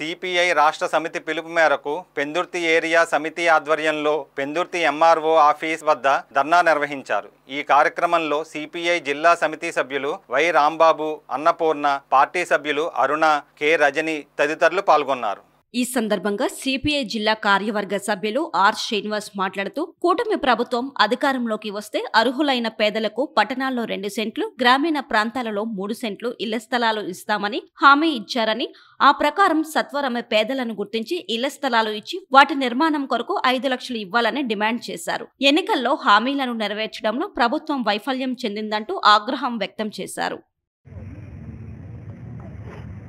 CPI రాష్ట్ర సమితి పిలుపు మేరకు పెందుర్తి ఏరియా సమితి ఆధ్వర్యంలో పెందుర్తి ఎంఆర్ఓ ఆఫీస్ వద్ద ధర్నా నిర్వహించారు. ఈ కార్యక్రమంలో సిపిఐ జిల్లా సమితి సభ్యులు వై రాంబాబు, అన్నపూర్ణ, పార్టీ సభ్యులు అరుణ, కె రజని తదితరులు పాల్గొన్నారు. ఈ సందర్భంగా సిపిఐ జిల్లా కార్యవర్గ సభ్యులు ఆర్ శ్రీనివాస్ మాట్లాడుతూ, కూటమి ప్రభుత్వం అధికారంలోకి వస్తే అర్హులైన పేదలకు పట్టణాల్లో 2 సెంట్లు, గ్రామీణ ప్రాంతాలలో 3 సెంట్లు ఇళ్ల స్థలాలు ఇస్తామని హామీ ఇచ్చారని, ఆ ప్రకారం సత్వరమే పేదలను గుర్తించి ఇళ్ల స్థలాలు ఇచ్చి వాటి నిర్మాణం కొరకు 5 లక్షలు ఇవ్వాలని డిమాండ్ చేశారు. ఎన్నికల్లో హామీలను నెరవేర్చడంలో ప్రభుత్వం వైఫల్యం చెందిందంటూ ఆగ్రహం వ్యక్తం చేశారు.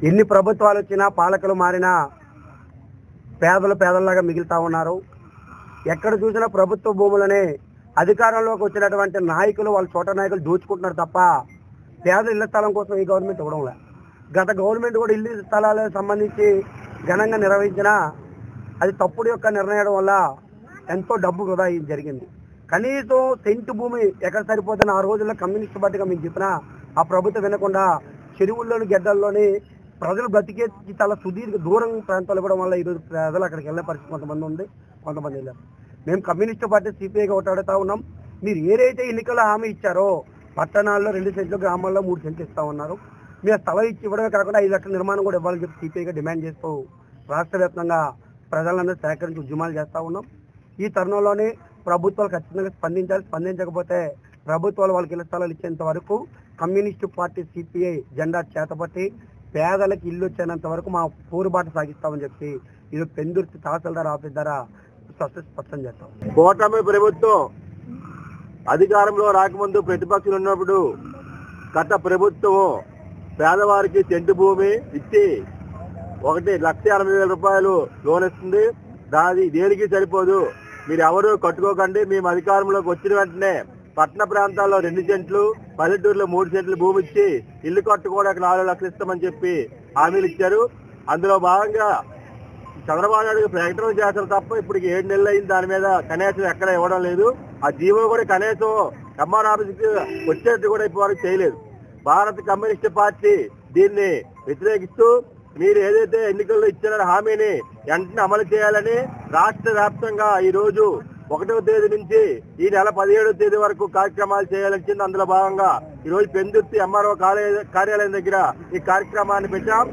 ఎన్ని ప్రభుత్వాలు వచ్చినా, పాలకులు మారినా పేదలాగా మిగులుతా ఉన్నారు. ఎక్కడ చూసినా ప్రభుత్వ భూములనే అధికారంలోకి వచ్చినటువంటి నాయకులు, వాళ్ళ చోట నాయకులు దోచుకుంటున్నారు తప్ప పేదల ఇళ్ల స్థలం కోసం ఈ గవర్నమెంట్ ఇవ్వడం లేదు. గత గవర్నమెంట్ కూడా ఇల్లు స్థలాలకు సంబంధించి ఘనంగా నిర్వహించినా అది తప్పుడు యొక్క నిర్ణయం వల్ల ఎంతో డబ్బు వృధా జరిగింది. కనీసం సెంటు భూమి ఎక్కడ సరిపోతున్న ఆ రోజుల్లో కమ్యూనిస్ట్ పార్టీగా మీకు చెప్పినా ఆ ప్రభుత్వం వినకుండా చెరువుల్లోని గడ్డల్లోని ప్రజలు బ్రతికే చాలా సుదీర్ఘ దూరం ప్రాంతాలు ఇవ్వడం వల్ల ఈరోజు ప్రజలు అక్కడికి వెళ్ళే పరిస్థితి కొంతమంది ఉంది, కొంతమంది వెళ్ళారు. మేము కమ్యూనిస్టు పార్టీ సిపిఐగా ఓటాడుతూ ఉన్నాం. మీరు ఏదైతే ఎన్నికల్లో హామీ ఇచ్చారో పట్టణాల్లో 2 సెంట్లు, గ్రామాల్లో 3 సెంట్లు ఇస్తా ఉన్నారు. మీరు స్థలం ఇచ్చి ఇవ్వడమే కాకుండా 5 లక్షల నిర్మాణం కూడా ఇవ్వాలని చెప్పి సిపిఐగా డిమాండ్ చేస్తూ రాష్ట్ర వ్యాప్తంగా ప్రజలందరూ సేకరించి ఉద్యమాలు చేస్తూ ఉన్నాం. ఈ తరుణంలోనే ప్రభుత్వాలు ఖచ్చితంగా స్పందించాలి. స్పందించకపోతే ప్రభుత్వాలు వాళ్ళకి ఇళ్ల స్థలాలు ఇచ్చేంత వరకు కమ్యూనిస్టు పార్టీ సిపిఐ జెండా చేతపట్టి పేదలకు ఇల్లు వచ్చేంత వరకు మా పోరుబాటు సాగిస్తామని చెప్పి ఇది పెందుర్తి తహసీల్దార్ ఆఫీస్ ద్వారా స్పష్టం చేస్తాం. కూటమి ప్రభుత్వం అధికారంలో రాకముందు ప్రతిపక్షులు ఉన్నప్పుడు గత ప్రభుత్వం పేదవారికి సెంటు భూమి ఇచ్చి 1,80,000 రూపాయలు లోన్ ఇస్తుంది. దాని దేనికి సరిపోదు, మీరు ఎవరు కట్టుకోకండి, మేము అధికారంలోకి వచ్చిన వెంటనే పట్టణ ప్రాంతాల్లో 2 సెంట్లు, పల్లెటూరులో 3 సెంట్లు భూమి ఇచ్చి ఇల్లు కట్టుకోవడానికి 4 లక్షలు ఇస్తామని చెప్పి హామీలు ఇచ్చారు. అందులో భాగంగా చంద్రబాబు నాయుడు ప్రకటన చేస్తారు తప్ప ఇప్పటికి 7 నెలలు అయింది, దాని మీద కనీసం ఎక్కడ ఇవ్వడం లేదు. ఆ జీవో కూడా కనీసం ఎంఆర్ ఆఫీస్కి వచ్చేట్టు కూడా ఇప్పటివరకు చేయలేదు. భారత కమ్యూనిస్ట్ పార్టీ దీన్ని వ్యతిరేకిస్తూ మీరు ఏదైతే ఎన్నికల్లో ఇచ్చిన హామీని వెంటనే అమలు చేయాలని రాష్ట్ర వ్యాప్తంగా ఈ రోజు 1వ తేదీ నుంచి ఈ నెల 17వ తేదీ వరకు కార్యక్రమాలు చేయాలని అందులో భాగంగా ఈ రోజు పెందుర్తి ఎంఆర్ఓ కార్యాలయం దగ్గర ఈ కార్యక్రమాన్ని పెట్టాం.